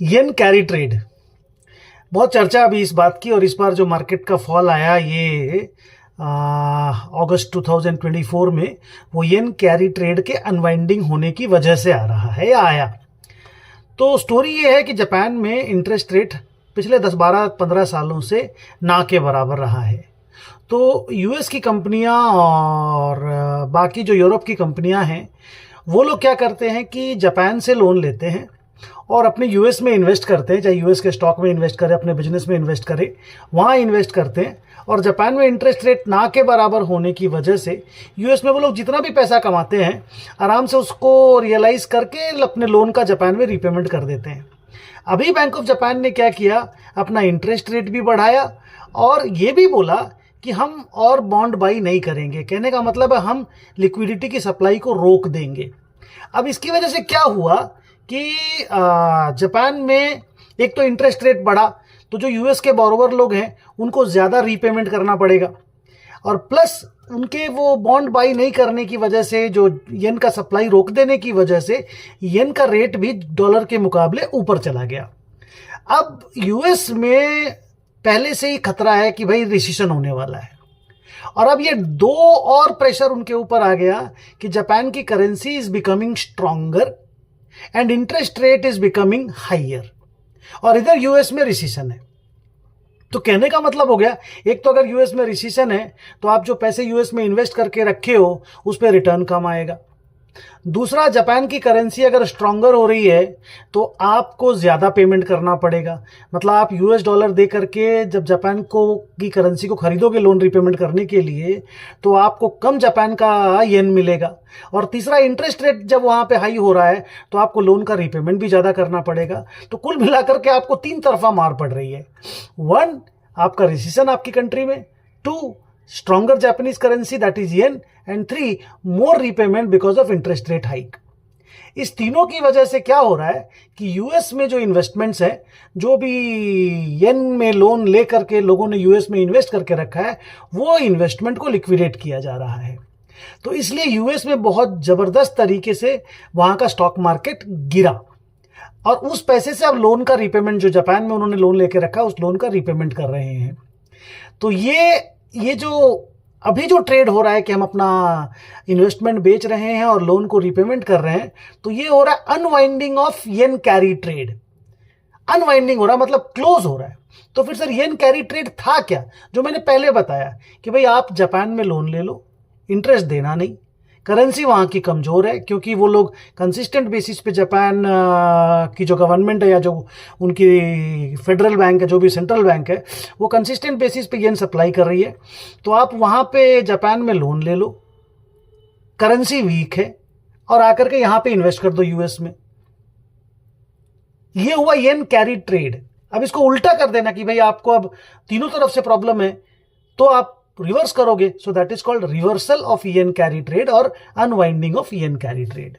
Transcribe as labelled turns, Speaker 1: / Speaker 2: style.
Speaker 1: येन carry trade, बहुत चर्चा अभी इस बात की। और इस बार जो मार्केट का फॉल आया ये अगस्त 2024 में, वो येन कैरी ट्रेड के अनवाइंडिंग होने की वजह से आ रहा है या आया। तो स्टोरी ये है कि जापान में इंटरेस्ट रेट पिछले 10, 12, 15 सालों से ना के बराबर रहा है। तो यूएस की कंपनियां और बाकी जो यूरोप की कंपनियां हैं, वो लोग क्या करते हैं कि जापान से लोन लेते हैं और अपने यूएस में इन्वेस्ट करते हैं, चाहे यूएस के स्टॉक में इन्वेस्ट करें, अपने बिजनेस में इन्वेस्ट करें, वहाँ इन्वेस्ट करते हैं। और जापान में इंटरेस्ट रेट ना के बराबर होने की वजह से यूएस में वो लोग जितना भी पैसा कमाते हैं, आराम से उसको रियलाइज करके अपने लोन का जापान में रीपेमेंट कर देते हैं। अभी बैंक ऑफ जापान ने क्या किया, अपना इंटरेस्ट रेट भी बढ़ाया और ये भी बोला कि हम और बॉन्ड बाई नहीं करेंगे। कहने का मतलब है हम लिक्विडिटी की सप्लाई को रोक देंगे। अब इसकी वजह से क्या हुआ कि जापान में एक तो इंटरेस्ट रेट बढ़ा, तो जो यूएस के बोरोवर लोग हैं उनको ज़्यादा रीपेमेंट करना पड़ेगा, और प्लस उनके वो बॉन्ड बाई नहीं करने की वजह से, जो येन का सप्लाई रोक देने की वजह से, येन का रेट भी डॉलर के मुकाबले ऊपर चला गया। अब यूएस में पहले से ही खतरा है कि भाई रिसेशन होने वाला है, और अब ये दो और प्रेशर उनके ऊपर आ गया कि जापान की currency is becoming stronger and interest rate is becoming higher, और इधर यूएस में रिसेशन है। तो कहने का मतलब हो गया, एक तो अगर यूएस में रिसेशन है तो आप जो पैसे यूएस में इन्वेस्ट करके रखे हो उस पर रिटर्न कम आएगा। दूसरा, जापान की करेंसी अगर स्ट्रॉन्गर हो रही है तो आपको ज़्यादा पेमेंट करना पड़ेगा। मतलब आप यूएस डॉलर दे करके जब जापान की करेंसी को खरीदोगे लोन रीपेमेंट करने के लिए, तो आपको कम जापान का येन मिलेगा। और तीसरा, इंटरेस्ट रेट जब वहाँ पे हाई हो रहा है तो आपको लोन का रीपेमेंट भी ज़्यादा करना पड़ेगा। तो कुल मिलाकर के आपको 3 तरफा मार पड़ रही है। 1, आपका रिसेशन आपकी कंट्री में, 2, stronger Japanese currency that is yen, and 3, more repayment because of interest rate hike। इस तीनों की वजह से क्या हो रहा है कि यूएस में जो इन्वेस्टमेंट्स हैं, जो भी येन में लोन ले करके लोगों ने यूएस में इन्वेस्ट करके रखा है, वो इन्वेस्टमेंट को लिक्विडेट किया जा रहा है। तो इसलिए यूएस में बहुत ज़बरदस्त तरीके से वहाँ का स्टॉक मार्केट गिरा, और उस पैसे से अब लोन का रीपेमेंट, जो जापान में उन्होंने लोन लेके रखा, उस लोन का रीपेमेंट कर रहे हैं। तो ये जो अभी जो ट्रेड हो रहा है कि हम अपना इन्वेस्टमेंट बेच रहे हैं और लोन को रीपेमेंट कर रहे हैं, तो ये हो रहा है unwinding of yen carry trade. Unwinding हो रहा है मतलब क्लोज हो रहा है। तो फिर सर येन कैरी ट्रेड था क्या? जो मैंने पहले बताया कि भाई आप जापान में लोन ले लो, इंटरेस्ट देना नहीं, करेंसी वहाँ की कमज़ोर है क्योंकि वो लोग कंसिस्टेंट बेसिस पे जापान की जो गवर्नमेंट है या जो उनकी फेडरल बैंक है, जो भी सेंट्रल बैंक है, वो कंसिस्टेंट बेसिस पे येन सप्लाई कर रही है। तो आप वहाँ पे जापान में लोन ले लो, करेंसी वीक है, और आकर के यहाँ पे इन्वेस्ट कर दो यूएस में। ये हुआ येन कैरी ट्रेड। अब इसको उल्टा कर देना कि भाई आपको अब तीनों तरफ से प्रॉब्लम है, तो आप रिवर्स करोगे। So that is called reversal of yen carry trade और unwinding of yen carry trade.